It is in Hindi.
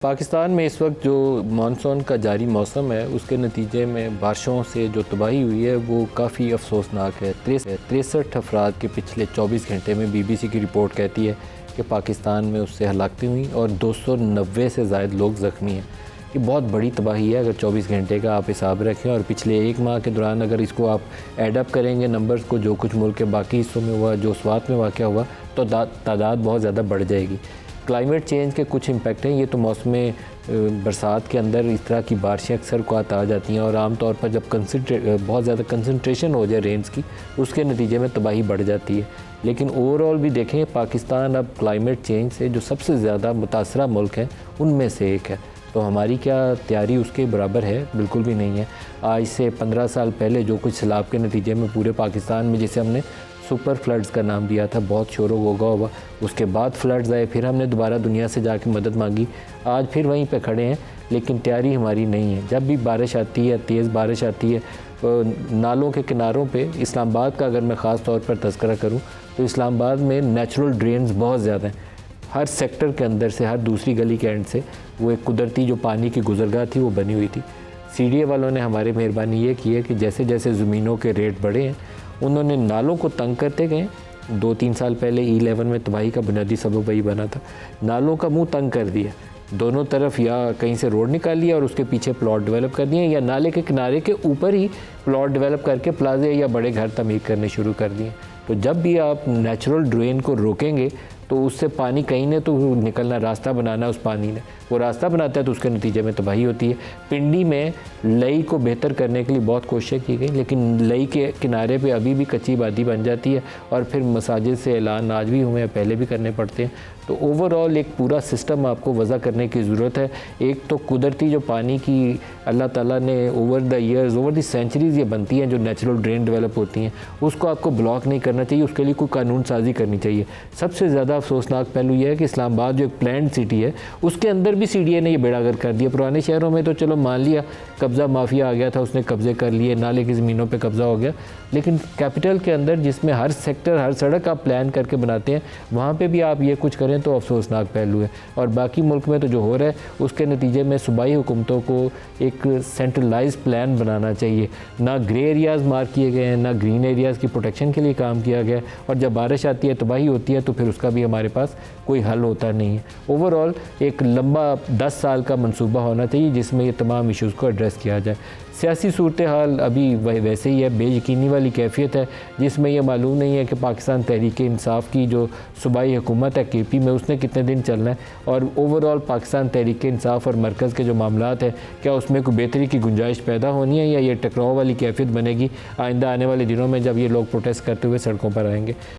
पाकिस्तान में इस वक्त जो मानसून का जारी मौसम है उसके नतीजे में बारिशों से जो तबाही हुई है वो काफ़ी अफसोसनाक है। 63 अफराद के पिछले 24 घंटे में बीबीसी की रिपोर्ट कहती है कि पाकिस्तान में उससे हलाकतें हुई और 290 से ज़ायद लोग ज़ख्मी हैं। ये बहुत बड़ी तबाही है अगर 24 घंटे का आप हिसाब रखें और पिछले एक माह के दौरान अगर इसको आप एडअप करेंगे नंबर्स को, जो कुछ मुल्क के बाकी हिस्सों में हुआ, जो स्वात में वाक़या हुआ, तो तादाद बहुत ज़्यादा बढ़ जाएगी। क्लाइमेट चेंज के कुछ इम्पेक्ट हैं। ये तो मौसम बरसात के अंदर इस तरह की बारिशें अक्सर को आ जाती हैं और आम तौर पर जब बहुत ज़्यादा कंसंट्रेशन हो जाए रेंज की, उसके नतीजे में तबाही बढ़ जाती है। लेकिन ओवरऑल भी देखें, पाकिस्तान अब क्लाइमेट चेंज से जो सबसे ज़्यादा मुतासरा मुल्क हैं उनमें से एक है। तो हमारी क्या तैयारी उसके बराबर है? बिल्कुल भी नहीं है। आज से 15 साल पहले जो कुछ सैलाब के नतीजे में पूरे पाकिस्तान में, जिसे हमने सुपर फ्लड्स का नाम दिया था, बहुत शोर होगा हुआ, उसके बाद फ्लड्स आए, फिर हमने दोबारा दुनिया से जाके मदद मांगी, आज फिर वहीं पे खड़े हैं। लेकिन तैयारी हमारी नहीं है। जब भी बारिश आती है, तेज़ बारिश आती है, नालों के किनारों पे, इस्लामाबाद का अगर मैं ख़ास तौर पर तज़किरा करूँ तो इस्लामाबाद में नेचुरल ड्रेन्स बहुत ज़्यादा हैं। हर सेक्टर के अंदर से, हर दूसरी गली के एंड से वो एक कुदरती जो पानी की गुजरगाह थी वो बनी हुई थी। CDA वालों ने हमारी मेहरबानी ये की है कि जैसे जैसे ज़मीनों के रेट बढ़े हैं उन्होंने नालों को तंग करते गए। 2-3 साल पहले E11 में तबाही का बुनियादी सबब वही बना था। नालों का मुंह तंग कर दिया, दोनों तरफ या कहीं से रोड निकाल लिया और उसके पीछे प्लॉट डेवलप कर दिए, या नाले के किनारे के ऊपर ही प्लॉट डेवलप करके प्लाजे या बड़े घर तमीर करने शुरू कर दिए। तो जब भी आप नेचुरल ड्रेन को रोकेंगे तो उससे पानी कहीं ने तो निकलना, रास्ता बनाना, उस पानी ने वो रास्ता बनाता है तो उसके नतीजे में तबाही होती है। पिंडी में लई को बेहतर करने के लिए बहुत कोशिशें की गई, लेकिन लई के किनारे पे अभी भी कच्ची आबादी बन जाती है और फिर मसाजिद से ऐलान आज भी हुए हैं, पहले भी करने पड़ते हैं। तो ओवरऑल एक पूरा सिस्टम आपको वज़ा करने की ज़रूरत है। एक तो कुदरती जो पानी की अल्लाह ताला ने over the years, over the centuries ये बनती हैं जो नेचुरल ड्रेन डेवलप होती हैं, उसको आपको ब्लॉक नहीं करना चाहिए, उसके लिए कोई कानून साजी करनी चाहिए। सबसे ज़्यादा अफसोसनाक पहलू यह है कि इस्लामाबाद जो एक प्लान्ड सिटी है उसके अंदर भी CDA ने ये बेड़ागर कर दिया। पुराने शहरों में तो चलो मान लिया कब्ज़ा माफिया आ गया था, उसने कब्ज़े कर लिए, नाले की ज़मीनों पे कब्ज़ा हो गया, लेकिन कैपिटल के अंदर जिसमें हर सेक्टर, हर सड़क आप प्लान करके बनाते हैं, वहाँ पे भी आप ये कुछ करें तो अफसोसनाक पहलू है। और बाकी मुल्क में तो जो हो रहा है उसके नतीजे में सूबाई हुकूमतों को एक सेंट्रलाइज प्लान बनाना चाहिए। ना ग्रे एरियाज़ मार्क किए गए हैं, ना ग्रीन एरियाज़ की प्रोटेक्शन के लिए काम किया गया, और जब बारिश आती है, तबाही होती है, तो फिर उसका भी हमारे पास कोई हल होता नहीं है। ओवरऑल एक लंबा 10 साल का मंसूबा होना चाहिए जिसमें ये तमाम इश्यूज़ को एड्रेस किया जाए। सियासी सूरत हाल अभी वैसे ही है, बेयकीनी वाली कैफियत है जिसमें यह मालूम नहीं है कि पाकिस्तान तहरीक इंसाफ की जो सूबाई हुकूमत है KP में, उसने कितने दिन चलना है, और ओवरऑल पाकिस्तान तहरीक इंसाफ और मरकज़ के जो मामलात है, क्या उसमें कोई बेहतरी की गुंजाइश पैदा होनी है या ये टकराव वाली कैफियत बनेगी आइंदा आने वाले दिनों में जब ये लोग प्रोटेस्ट करते हुए सड़कों पर आएंगे।